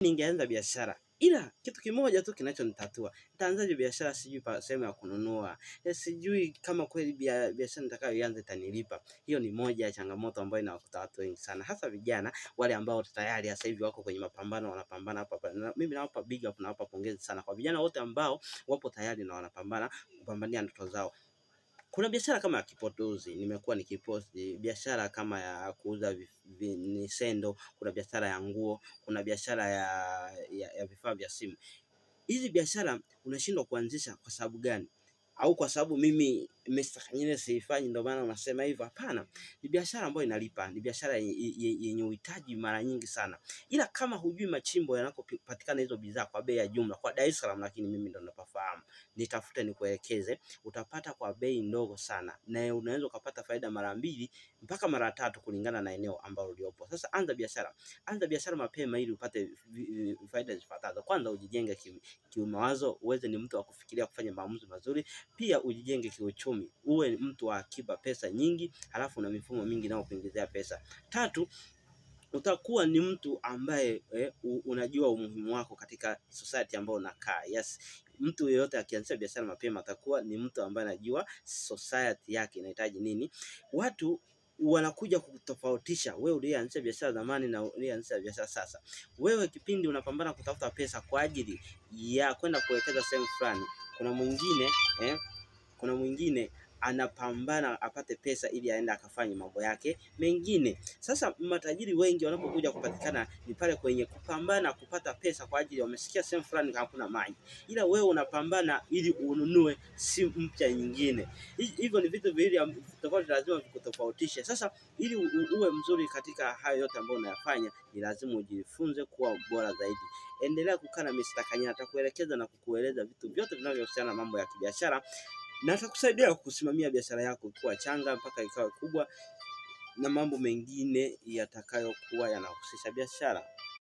ningeanza biashara. Ila kitu kimoja tu kinachonitatua. Nitaanzaje biashara sijui pa sehemu ya kununua. Sijui kama kweli biashara nitakayoianza itanilipa. Hiyo ni moja ya changamoto ambayo inawakuta watu wengi sana. Hasa vijana wale ambao tayari sasa hivi wako kwenye mapambano, wanapambana hapa. Mimi nawapa big up, nawapa pongezi sana kwa vijana wote ambao wapo tayari na wanapambana kupambania ndoto zao. Kuna biashara kama ya kipodozi, nimekuwa nikiposti, biashara kama ya kuuza visendo, kuna biashara ya nguo, kuna biashara ya vifaa vya simu. Hizi biashara unashindwa kuanzisha kwa sababu gani? Au kwa sababu mimi Mr. Kanyene siifanyi ndio maana unasema hivyo? Hapana, ni biashara ambayo inalipa, ni biashara yenye uhitaji mara nyingi sana. Ila kama hujui machimbo yanakopatikana hizo bidhaa kwa bei ya jumla kwa Dar es Salaam, lakini mimi ndo napafahamu, nitafute nikuelekeze, utapata kwa bei ndogo sana, na unaweza kupata faida mara 2 mpaka mara 3 kulingana na eneo ambalo uliopo. Sasa anza biashara mapema ili upate faida zifuatazo. Kwanza ujijenge kimawazo, uweze ni mtu wa kufikiria kufanya maamuzi mazuri. Pia ujijenge kiuchumi, uwe mtu wa akiba pesa nyingi, halafu na mifumo mingi na kuingizia pesa. 3, utakuwa ni mtu ambaye unajua umuhimu wako katika society ambayo unakaa. Yes, mtu yeyote akianzisha biashara mapema atakuwa ni mtu ambaye anajua society yake inahitaji nini. Watu wanakuja kutofautisha wewe uliyeanzisha biashara zamani na uliyeanzisha biashara sasa. Wewe kipindi unapambana kutafuta pesa kwa ajili ya kwenda kuwekeza sehemu fulani, kuna mwingine anapambana apate pesa ili aende akafanye mambo yake mengine. Sasa matajiri wengi wanapokuja kupatikana ni pale kwenye kupambana kupata pesa kwa ajili wamesikia sehemu fulani hakuna maji, ila wewe unapambana ili ununue simu mpya nyingine. Hivyo ni vitu viwili tofauti, lazima vikutofautishe. Sasa ili uwe mzuri katika hayo yote ambayo unayafanya, ni lazima ujifunze kuwa bora zaidi. Endelea kukaa na Mr. Kanyene, atakuelekeza na kukueleza vitu vyote vinavyohusiana na mambo ya kibiashara, na atakusaidia kusimamia biashara yako kuwa changa mpaka ikawa kubwa, na mambo mengine yatakayokuwa yanahusisha biashara.